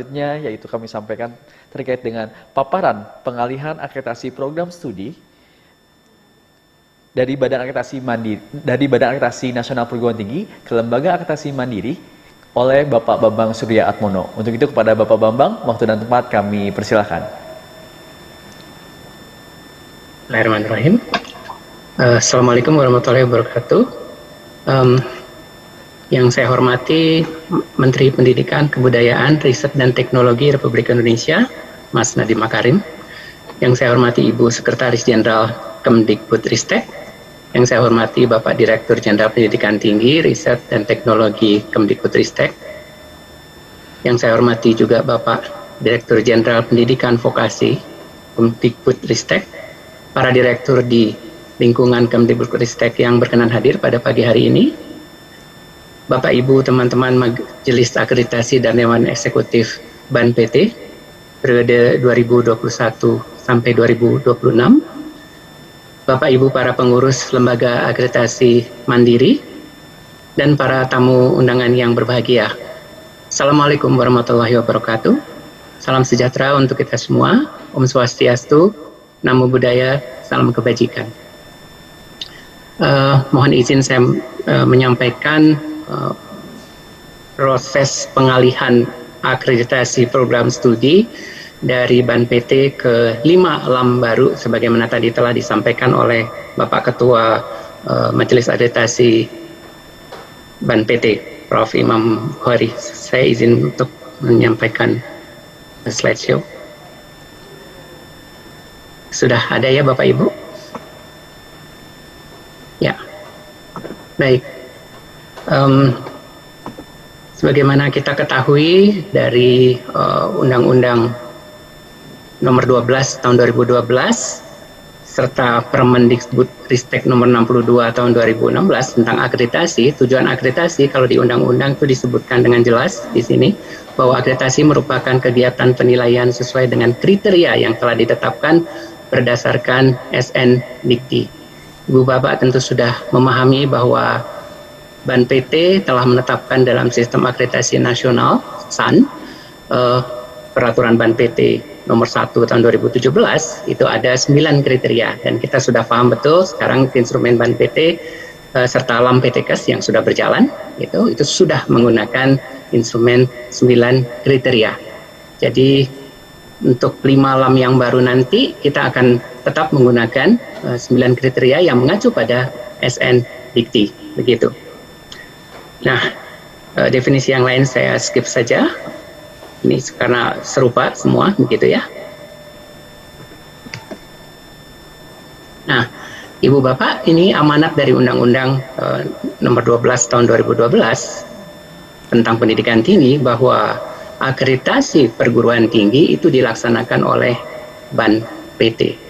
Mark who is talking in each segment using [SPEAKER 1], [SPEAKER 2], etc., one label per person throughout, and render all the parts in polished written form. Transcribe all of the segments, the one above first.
[SPEAKER 1] selanjutnya yaitu kami sampaikan terkait dengan paparan pengalihan akreditasi program studi dari Badan Akreditasi Nasional Perguruan Tinggi ke Lembaga Akreditasi Mandiri oleh Bapak Bambang Surya Atmono. Untuk itu kepada Bapak Bambang, waktu dan tempat kami persilahkan.
[SPEAKER 2] Bismillahirrahmanirrahim. Assalamualaikum warahmatullahi wabarakatuh. Yang saya hormati Menteri Pendidikan, Kebudayaan, Riset dan Teknologi Republik Indonesia, Mas Nadiem Makarim. Yang saya hormati Ibu Sekretaris Jenderal Kemdikbudristek. Yang saya hormati Bapak Direktur Jenderal Pendidikan Tinggi, Riset dan Teknologi Kemdikbudristek. Yang saya hormati juga Bapak Direktur Jenderal Pendidikan Vokasi Kemdikbudristek, para direktur di lingkungan Kemdikbudristek yang berkenan hadir pada pagi hari ini, Bapak Ibu teman-teman Majelis Akreditasi dan Dewan Eksekutif BAN PT periode 2021 sampai 2026, Bapak Ibu para pengurus Lembaga Akreditasi Mandiri, dan para tamu undangan yang berbahagia. Assalamualaikum warahmatullahi wabarakatuh. Salam sejahtera untuk kita semua. Om Swastiastu, Namo Buddhaya, salam kebajikan. Mohon izin saya menyampaikan proses pengalihan akreditasi program studi dari BAN PT ke 5 LAM baru sebagaimana tadi telah disampaikan oleh Bapak Ketua Majelis Akreditasi BAN PT, Prof. Imam Bukhari. Saya izin untuk menyampaikan slideshow. Sudah ada ya Bapak Ibu? Ya, baik. Sebagaimana kita ketahui dari Undang-Undang Nomor 12 Tahun 2012 serta Permendikbudristek Nomor 62 Tahun 2016 tentang akreditasi, tujuan akreditasi kalau di undang-undang itu disebutkan dengan jelas di sini bahwa akreditasi merupakan kegiatan penilaian sesuai dengan kriteria yang telah ditetapkan berdasarkan SN Dikti. Ibu Bapak tentu sudah memahami bahwa BAN PT telah menetapkan dalam Sistem Akreditasi Nasional (SAN) Peraturan BAN PT Nomor 1 Tahun 2017 itu ada 9 kriteria, dan kita sudah paham betul sekarang instrumen BAN PT serta LAM PTKes yang sudah berjalan itu sudah menggunakan instrumen 9 kriteria. Jadi untuk 5 LAM yang baru nanti kita akan tetap menggunakan 9 kriteria yang mengacu pada SN Dikti, begitu. Nah, definisi yang lain saya skip saja. Ini karena serupa semua, begitu ya. Nah, Ibu Bapak, ini amanat dari Undang-Undang Nomor 12 Tahun 2012 tentang pendidikan tinggi bahwa akreditasi perguruan tinggi itu dilaksanakan oleh BAN PT.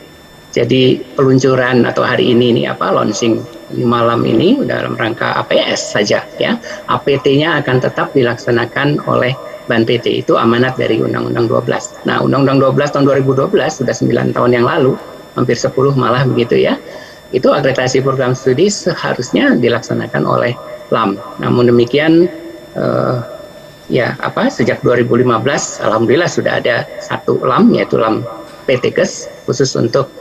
[SPEAKER 2] Jadi peluncuran atau hari ini launching malam ini dalam rangka APS saja ya. APT-nya akan tetap dilaksanakan oleh BAN PT, itu amanat dari Undang-Undang 12. Nah, Undang-Undang 12 tahun 2012 sudah 9 tahun yang lalu, hampir 10 malah begitu ya. Itu akreditasi program studi seharusnya dilaksanakan oleh LAM. Namun demikian sejak 2015 alhamdulillah sudah ada satu LAM, yaitu LAM PTKes khusus untuk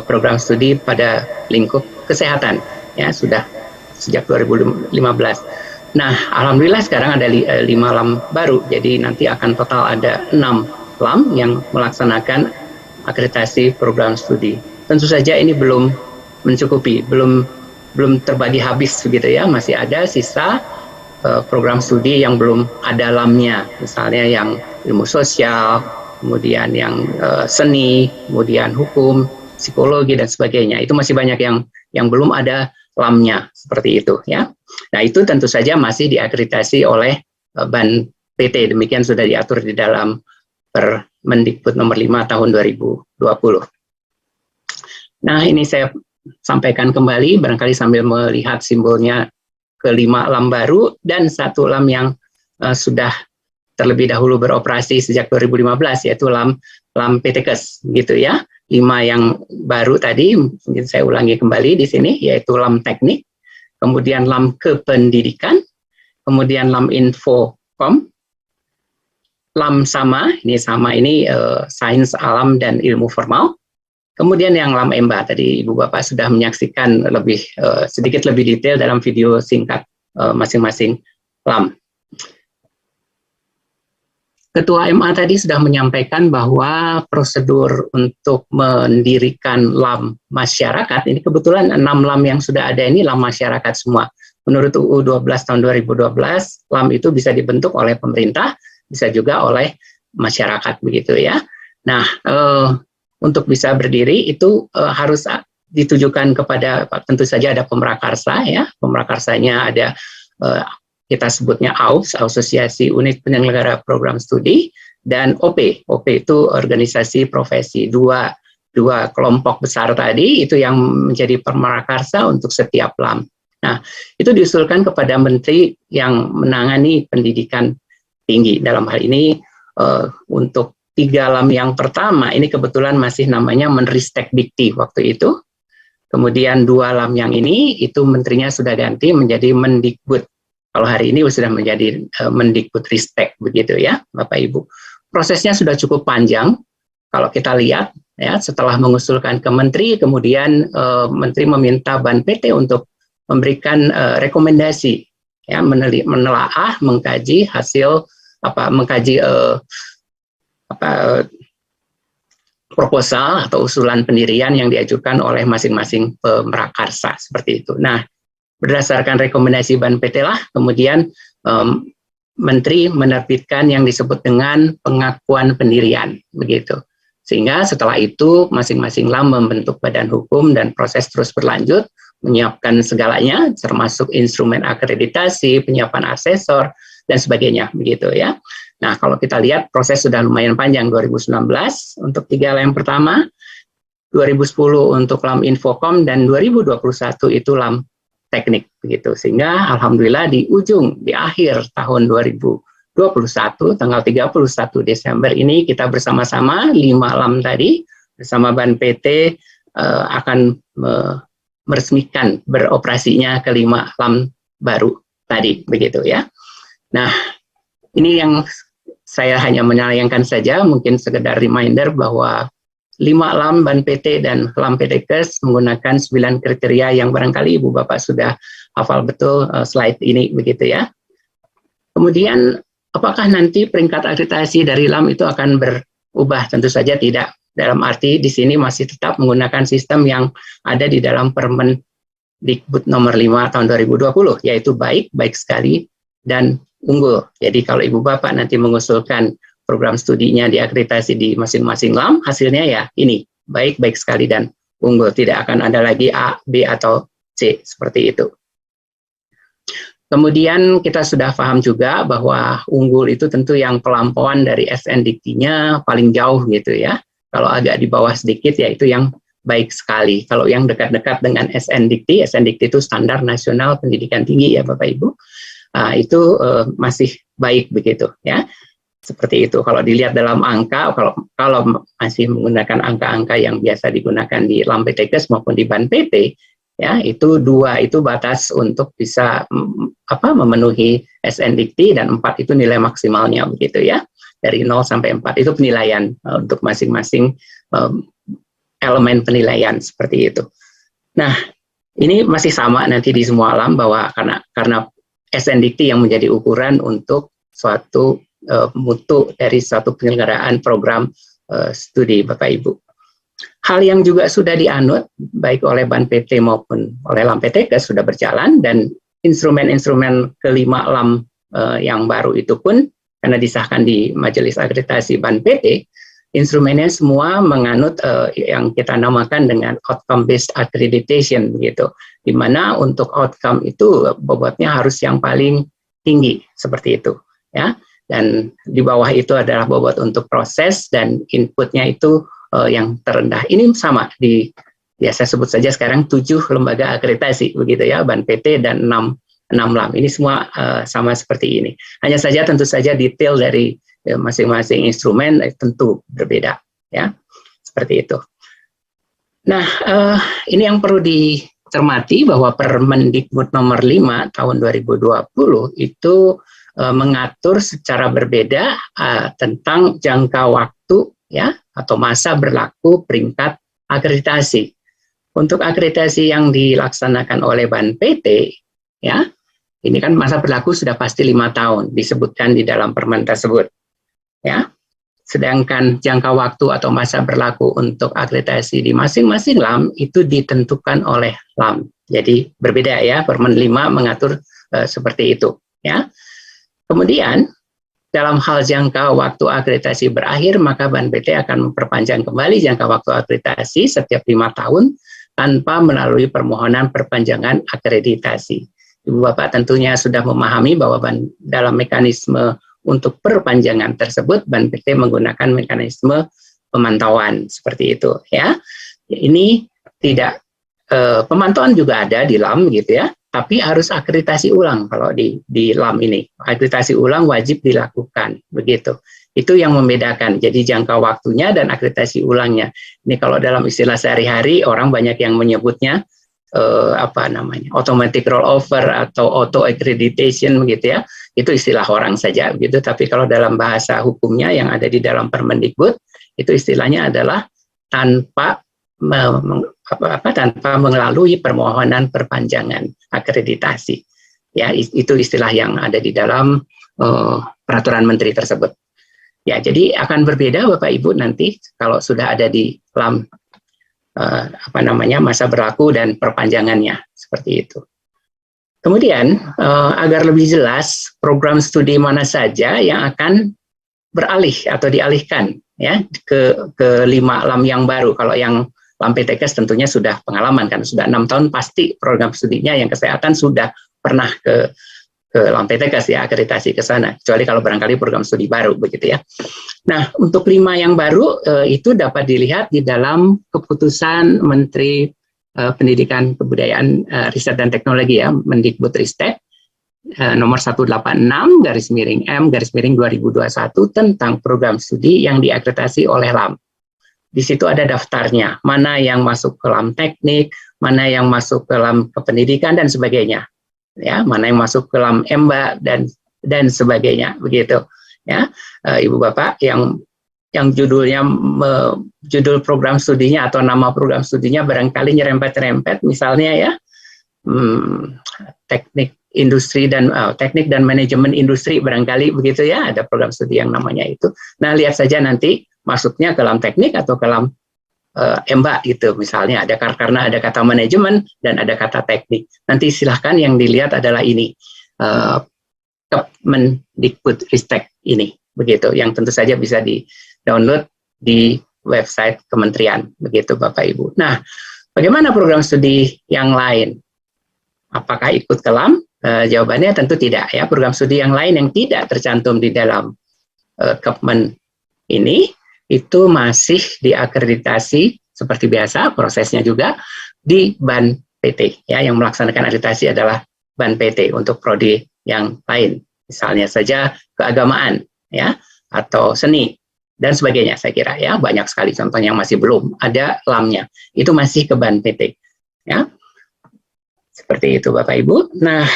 [SPEAKER 2] program studi pada lingkup kesehatan ya, sudah sejak 2015. Nah, alhamdulillah sekarang ada 5 LAM baru, jadi nanti akan total ada 6 LAM yang melaksanakan akreditasi program studi. Tentu saja ini belum mencukupi, belum terbagi habis begitu ya, masih ada sisa program studi yang belum ada LAM-nya, misalnya yang ilmu sosial, kemudian yang seni, kemudian hukum, psikologi dan sebagainya. Itu masih banyak yang belum ada LAM-nya seperti itu ya. Nah, itu tentu saja masih diakreditasi oleh BAN PT. Demikian sudah diatur di dalam Permendikbud Nomor 5 Tahun 2020. Nah, ini saya sampaikan kembali barangkali sambil melihat simbolnya ke-5 LAM baru dan 1 LAM yang sudah terlebih dahulu beroperasi sejak 2015, yaitu LAM PTKes gitu ya. 5 yang baru tadi mungkin saya ulangi kembali di sini, yaitu LAM Teknik, kemudian LAM Kependidikan, kemudian LAM Infokom, LAM sama, ini sains alam dan ilmu formal. Kemudian yang LAM EMBA tadi Ibu Bapak sudah menyaksikan sedikit lebih detail dalam video singkat masing-masing LAM. Ketua MA tadi sudah menyampaikan bahwa prosedur untuk mendirikan LAM masyarakat, ini kebetulan 6 LAM yang sudah ada ini LAM masyarakat semua. Menurut UU 12 tahun 2012, LAM itu bisa dibentuk oleh pemerintah, bisa juga oleh masyarakat begitu ya. Nah, untuk bisa berdiri itu harus ditujukan kepada, tentu saja ada pemrakarsa ya, pemrakarsanya ada kita sebutnya AUS, Asosiasi Unit Penyelenggara Program Studi, dan OP itu organisasi profesi. Dua kelompok besar tadi itu yang menjadi pemrakarsa untuk setiap LAM. Nah, itu diusulkan kepada menteri yang menangani pendidikan tinggi. Dalam hal ini untuk 3 LAM yang pertama, ini kebetulan masih namanya Menristek Dikti waktu itu. Kemudian 2 LAM yang ini, itu menterinya sudah ganti menjadi Mendikbud. Kalau hari ini sudah menjadi Mendikbudristek, begitu ya, Bapak Ibu. Prosesnya sudah cukup panjang. Kalau kita lihat, ya, setelah mengusulkan ke menteri, kemudian menteri meminta Ban PT untuk memberikan rekomendasi, ya, menelaah, mengkaji hasil mengkaji proposal atau usulan pendirian yang diajukan oleh masing-masing pemrakarsa seperti itu. Nah, berdasarkan rekomendasi Ban PT lah, kemudian menteri menerbitkan yang disebut dengan pengakuan pendirian, begitu. Sehingga setelah itu masing-masing LAM membentuk badan hukum dan proses terus berlanjut, menyiapkan segalanya, termasuk instrumen akreditasi, penyiapan asesor, dan sebagainya, begitu ya. Nah, kalau kita lihat proses sudah lumayan panjang, 2019 untuk 3 LAM pertama, 2010 untuk LAM Infocom, dan 2021 itu LAM teknik, begitu. Sehingga alhamdulillah di akhir tahun 2021 tanggal 31 Desember ini kita bersama-sama 5 LAM tadi bersama Ban PT akan meresmikan beroperasinya ke-5 LAM baru tadi, begitu ya. Nah, ini yang saya hanya menyayangkan saja, mungkin sekedar reminder bahwa 5 LAM Ban PT dan LAM PTKes menggunakan 9 kriteria yang barangkali Ibu Bapak sudah hafal betul slide ini, begitu ya. Kemudian, apakah nanti peringkat akreditasi dari LAM itu akan berubah? Tentu saja tidak. Dalam arti di sini masih tetap menggunakan sistem yang ada di dalam Permendikbud nomor 5 tahun 2020, yaitu baik sekali, dan unggul. Jadi kalau Ibu Bapak nanti mengusulkan program studinya diakreditasi di masing-masing LAM, hasilnya ya ini, baik sekali dan unggul. Tidak akan ada lagi A, B, atau C, seperti itu. Kemudian kita sudah paham juga bahwa unggul itu tentu yang pelampauan dari SN Diktinya paling jauh gitu ya. Kalau agak di bawah sedikit ya itu yang baik sekali. Kalau yang dekat-dekat dengan SN Dikti itu Standar Nasional Pendidikan Tinggi ya Bapak Ibu, itu masih baik begitu ya. Seperti itu. Kalau dilihat dalam angka, kalau masih menggunakan angka-angka yang biasa digunakan di LAM PTKes maupun di Ban PT, ya itu 2 itu batas untuk bisa memenuhi SN Dikti, dan 4 itu nilai maksimalnya begitu ya. Dari 0 sampai 4 itu penilaian untuk masing-masing elemen penilaian seperti itu. Nah, ini masih sama nanti di semua LAM bahwa karena SN Dikti yang menjadi ukuran untuk suatu mutu dari suatu penyelenggaraan program studi Bapak Ibu. Hal yang juga sudah dianut baik oleh Ban PT maupun oleh LAM PTKes sudah berjalan, dan instrumen-instrumen ke-5 LAM yang baru itu pun karena disahkan di Majelis Akreditasi Ban PT, instrumennya semua menganut yang kita namakan dengan outcome based accreditation gitu, di mana untuk outcome itu bobotnya harus yang paling tinggi seperti itu ya. Dan di bawah itu adalah bobot untuk proses, dan inputnya itu yang terendah. Ini sama saya sebut saja sekarang 7 lembaga akreditasi begitu ya, Ban PT dan 6 LAM. Ini semua sama seperti ini. Hanya saja tentu saja detail dari masing-masing instrumen tentu berbeda ya. Seperti itu. Nah, ini yang perlu dicermati bahwa Permendikbud nomor 5 tahun 2020 itu mengatur secara berbeda tentang jangka waktu ya atau masa berlaku peringkat akreditasi. Untuk akreditasi yang dilaksanakan oleh BAN PT ya, ini kan masa berlaku sudah pasti 5 tahun disebutkan di dalam permen tersebut ya. Sedangkan jangka waktu atau masa berlaku untuk akreditasi di masing-masing LAM itu ditentukan oleh LAM. Jadi berbeda ya, Permen 5 mengatur seperti itu ya. Kemudian dalam hal jangka waktu akreditasi berakhir, maka BAN PT akan memperpanjang kembali jangka waktu akreditasi setiap 5 tahun tanpa melalui permohonan perpanjangan akreditasi. Ibu Bapak tentunya sudah memahami bahwa dalam mekanisme untuk perpanjangan tersebut, BAN PT menggunakan mekanisme pemantauan seperti itu ya. Ini tidak pemantauan juga ada di LAM gitu ya, tapi harus akreditasi ulang kalau di LAM ini. Akreditasi ulang wajib dilakukan begitu. Itu yang membedakan. Jadi jangka waktunya dan akreditasi ulangnya. Ini kalau dalam istilah sehari-hari orang banyak yang menyebutnya automatic rollover atau auto accreditation begitu ya. Itu istilah orang saja begitu. Tapi kalau dalam bahasa hukumnya yang ada di dalam Permendikbud itu istilahnya adalah tanpa melalui permohonan perpanjangan akreditasi. Ya, itu istilah yang ada di dalam peraturan menteri tersebut. Ya, jadi akan berbeda Bapak Ibu nanti kalau sudah ada di LAM masa berlaku dan perpanjangannya seperti itu. Kemudian agar lebih jelas program studi mana saja yang akan beralih atau dialihkan ya ke 5 LAM yang baru. Kalau yang LAM PTKes tentunya sudah pengalaman kan, sudah 6 tahun pasti program studinya yang kesehatan sudah pernah ke LAM PTKes ya, akreditasi ke sana. Kecuali kalau barangkali program studi baru begitu ya. Nah, untuk 5 yang baru itu dapat dilihat di dalam keputusan Menteri Pendidikan, Kebudayaan, Riset dan Teknologi ya, Mendikbudristek nomor 186/M/2021 tentang program studi yang diakreditasi oleh LAM. Di situ ada daftarnya, mana yang masuk ke LAM teknik, mana yang masuk ke LAM kependidikan dan sebagainya. Ya, mana yang masuk ke LAM EMBA dan sebagainya, begitu. Ya, Ibu Bapak yang judulnya judul program studinya atau nama program studinya barangkali nyerempet-nyerempet misalnya ya. Teknik dan manajemen industri barangkali begitu ya, ada program studi yang namanya itu. Nah, lihat saja nanti masuknya ke LAM teknik atau ke LAM EMBA gitu misalnya, karena ada kata manajemen dan ada kata teknik. Nanti silahkan yang dilihat adalah ini Kemendikbudristek ini begitu, yang tentu saja bisa di-download di website kementerian begitu Bapak Ibu. Nah, bagaimana program studi yang lain? Apakah ikut ke LAM? Jawabannya tentu tidak ya. Program studi yang lain yang tidak tercantum di dalam Kepmen ini itu masih diakreditasi seperti biasa, prosesnya juga di BAN PT ya, yang melaksanakan akreditasi adalah BAN PT untuk prodi yang lain, misalnya saja keagamaan ya atau seni dan sebagainya. Saya kira ya banyak sekali contoh yang masih belum ada LAM-nya, itu masih ke BAN PT ya, seperti itu Bapak Ibu. Nah,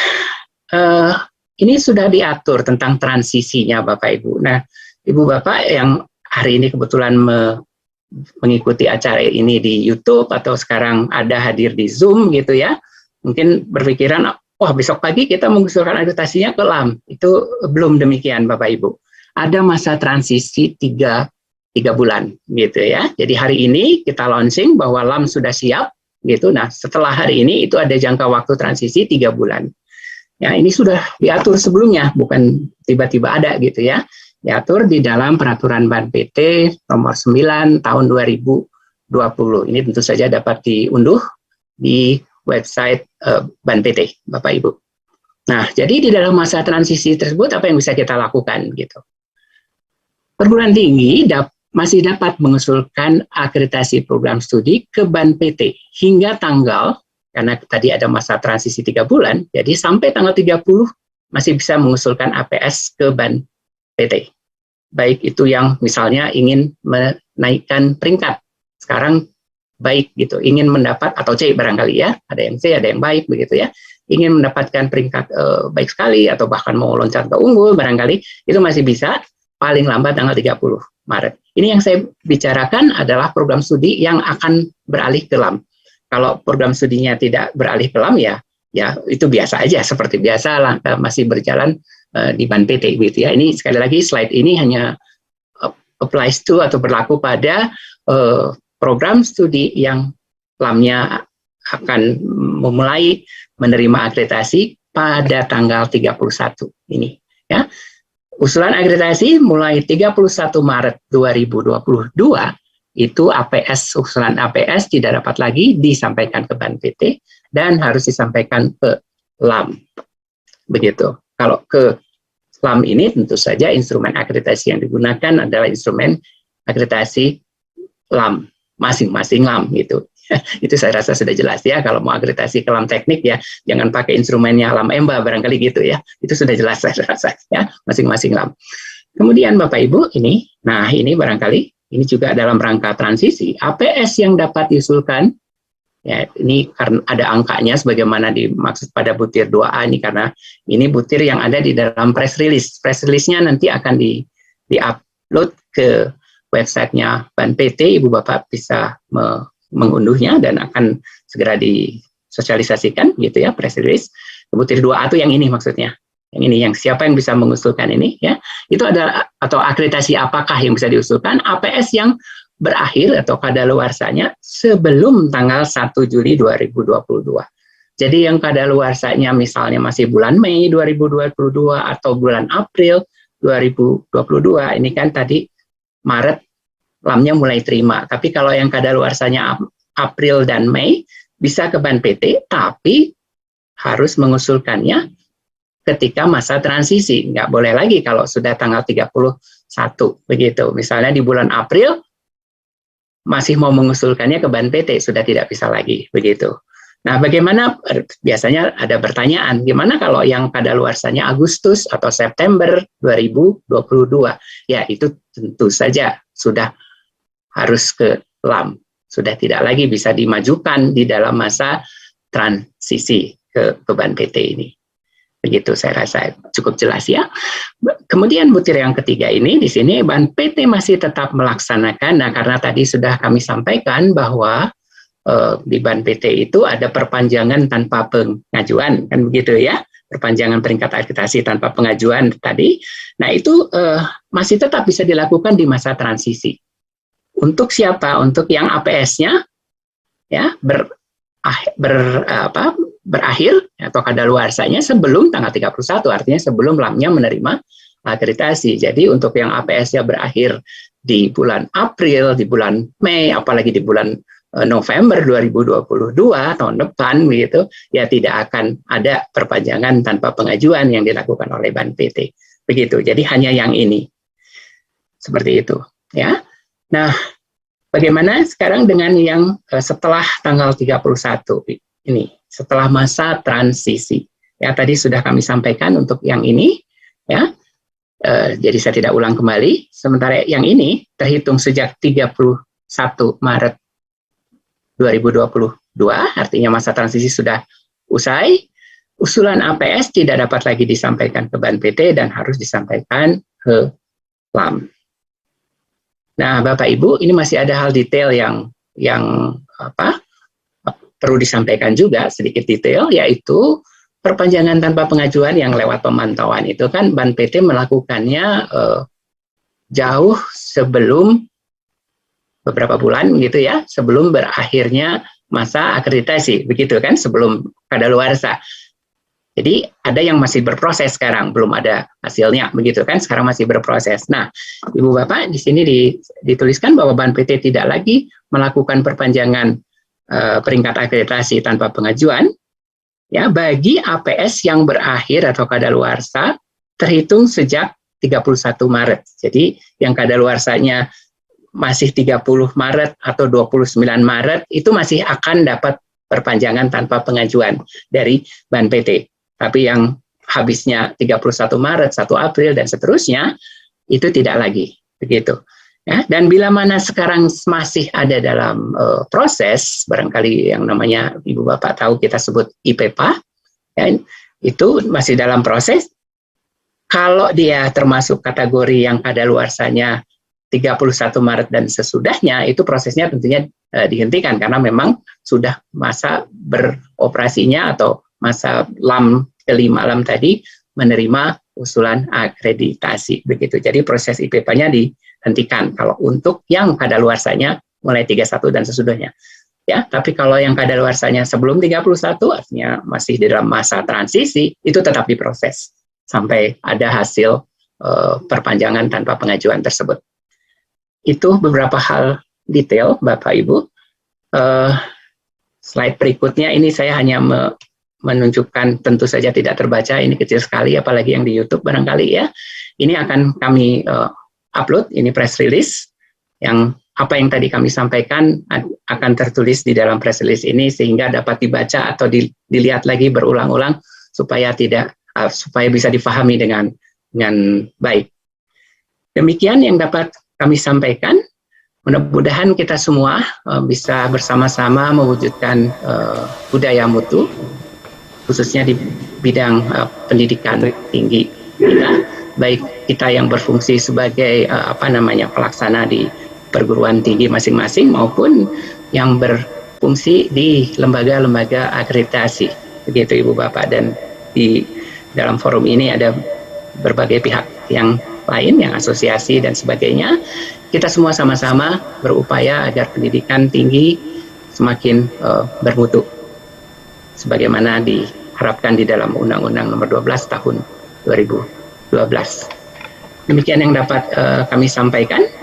[SPEAKER 2] ini sudah diatur tentang transisinya Bapak Ibu. Nah, Ibu Bapak yang hari ini kebetulan mengikuti acara ini di YouTube atau sekarang ada hadir di Zoom gitu ya, mungkin berpikiran, wah besok pagi kita mengusulkan akreditasinya ke LAM. Itu belum demikian Bapak Ibu. Ada masa transisi 3 bulan gitu ya. Jadi hari ini kita launching bahwa LAM sudah siap gitu. Nah, setelah hari ini itu ada jangka waktu transisi 3 bulan. Ya, ini sudah diatur sebelumnya, bukan tiba-tiba ada gitu ya. Diatur di dalam peraturan BAN PT nomor 9 tahun 2020. Ini tentu saja dapat diunduh di website BAN PT, Bapak Ibu. Nah, jadi di dalam masa transisi tersebut apa yang bisa kita lakukan gitu? Perguruan tinggi masih dapat mengusulkan akreditasi program studi ke BAN PT hingga tanggal, karena tadi ada masa transisi 3 bulan, jadi sampai tanggal 30 masih bisa mengusulkan APS ke BAN PT. Baik itu yang misalnya ingin menaikkan peringkat, sekarang baik gitu, ingin mendapat atau C barangkali ya, ada yang C, ada yang baik begitu ya. ingin mendapatkan peringkat baik sekali atau bahkan mau loncat ke unggul barangkali, itu masih bisa paling lambat tanggal 30 Maret. Ini yang saya bicarakan adalah program studi yang akan beralih ke LAM. Kalau program studinya tidak beralih ke LAM ya itu biasa aja, seperti biasa lah, masih berjalan di BAN PT gitu ya. Ini sekali lagi slide ini hanya applies to atau berlaku pada program studi yang LAM-nya akan memulai menerima akreditasi pada tanggal 31 ini ya. Usulan akreditasi mulai 31 Maret 2022 itu APS, usulan APS tidak dapat lagi disampaikan ke BAN PT dan harus disampaikan ke LAM. Begitu. Kalau ke LAM ini tentu saja instrumen akreditasi yang digunakan adalah instrumen akreditasi LAM, masing-masing LAM gitu. Itu saya rasa sudah jelas ya. Kalau mau akreditasi ke LAM teknik ya jangan pakai instrumennya LAM EMBA barangkali gitu ya. Itu sudah jelas saya rasa ya, masing-masing LAM. Kemudian Bapak Ibu ini barangkali ini juga dalam rangka transisi APS yang dapat diusulkan ya, ini karena ada angkanya sebagaimana dimaksud pada butir 2A ini, karena ini butir yang ada di dalam press release. Press release-nya nanti akan di-upload ke websitenya BAN PT, Ibu Bapak bisa mengunduhnya dan akan segera disosialisasikan gitu ya, press release. Butir 2A itu yang ini maksudnya. Yang ini, yang siapa yang bisa mengusulkan ini ya. Itu ada, atau akreditasi apakah yang bisa diusulkan, APS yang berakhir atau kadaluarsanya sebelum tanggal 1 Juli 2022. Jadi yang kadaluarsanya misalnya masih bulan Mei 2022 atau bulan April 2022, ini kan tadi Maret LAM-nya mulai terima. Tapi kalau yang kadaluarsanya April dan Mei bisa ke BAN PT, tapi harus mengusulkannya ketika masa transisi. Nggak boleh lagi kalau sudah tanggal 31 begitu. Misalnya di bulan April masih mau mengusulkannya ke BAN PT, sudah tidak bisa lagi begitu. Nah, bagaimana, biasanya ada pertanyaan, gimana kalau yang kadaluarsanya Agustus atau September 2022? Ya, itu tentu saja sudah harus ke LAM, sudah tidak lagi bisa dimajukan di dalam masa transisi ke BAN PT ini. Begitu, saya rasa cukup jelas ya. Kemudian butir yang ketiga ini, di sini BAN PT masih tetap melaksanakan, nah karena tadi sudah kami sampaikan bahwa di BAN PT itu ada perpanjangan tanpa pengajuan, kan begitu ya, perpanjangan peringkat akreditasi tanpa pengajuan tadi. Nah itu masih tetap bisa dilakukan di masa transisi. Untuk siapa? Untuk yang APS-nya ya berakhir atau kadaluarsanya sebelum tanggal 31, artinya sebelum LAM-nya menerima akreditasi. Jadi untuk yang APS-nya berakhir di bulan April, di bulan Mei, apalagi di bulan November 2022 tahun depan begitu, ya tidak akan ada perpanjangan tanpa pengajuan yang dilakukan oleh BAN PT. Begitu. Jadi hanya yang ini. Seperti itu, ya. Nah, bagaimana sekarang dengan yang setelah tanggal 31 ini, setelah masa transisi? Ya, tadi sudah kami sampaikan untuk yang ini, ya. Jadi saya tidak ulang kembali. Sementara yang ini terhitung sejak 31 Maret 2022, artinya masa transisi sudah usai. Usulan APS tidak dapat lagi disampaikan ke BAN PT dan harus disampaikan ke LAM. Nah, Bapak Ibu, ini masih ada hal detail yang perlu disampaikan juga, sedikit detail, yaitu perpanjangan tanpa pengajuan yang lewat pemantauan itu kan BAN PT melakukannya jauh sebelum beberapa bulan gitu ya, sebelum berakhirnya masa akreditasi, begitu kan, sebelum kadaluarsa. Jadi ada yang masih berproses sekarang, belum ada hasilnya, begitu kan, sekarang masih berproses. Nah, Ibu Bapak di sini dituliskan bahwa BAN PT tidak lagi melakukan perpanjangan peringkat akreditasi tanpa pengajuan, ya, bagi APS yang berakhir atau kadaluarsa terhitung sejak 31 Maret. Jadi yang kadaluarsanya masih 30 Maret atau 29 Maret itu masih akan dapat perpanjangan tanpa pengajuan dari BAN PT. Tapi yang habisnya 31 Maret, 1 April dan seterusnya itu tidak lagi begitu. Ya, dan bila mana sekarang masih ada dalam proses, barangkali yang namanya Ibu Bapak tahu kita sebut IPPA, Ya, itu masih dalam proses. Kalau dia termasuk kategori yang kadaluarsanya 31 Maret dan sesudahnya, itu prosesnya tentunya dihentikan karena memang sudah masa beroperasinya atau masa LAM kelima LAM tadi menerima usulan akreditasi begitu. Jadi proses IPPA-nya dihentikan kalau untuk yang kadaluarsanya mulai 31 dan sesudahnya. Ya, tapi kalau yang kadaluarsanya sebelum 31 artinya masih di dalam masa transisi, itu tetap diproses sampai ada hasil perpanjangan tanpa pengajuan tersebut. Itu beberapa hal detail, Bapak Ibu. Slide berikutnya ini saya hanya menunjukkan, tentu saja tidak terbaca, ini kecil sekali, apalagi yang di YouTube barangkali ya. Ini akan kami upload, ini press release, yang apa yang tadi kami sampaikan akan tertulis di dalam press release ini sehingga dapat dibaca atau dilihat lagi berulang-ulang supaya bisa difahami dengan baik. Demikian yang dapat kami sampaikan. Mudah-mudahan kita semua bisa bersama-sama mewujudkan budaya mutu, khususnya di bidang pendidikan tinggi kita, baik kita yang berfungsi sebagai pelaksana di perguruan tinggi masing-masing maupun yang berfungsi di lembaga-lembaga akreditasi. Begitu Ibu Bapak, dan di dalam forum ini ada berbagai pihak yang lain, yang asosiasi dan sebagainya. Kita semua sama-sama berupaya agar pendidikan tinggi semakin bermutu sebagaimana diharapkan di dalam Undang-Undang Nomor 12 Tahun 2012. Demikian yang dapat kami sampaikan.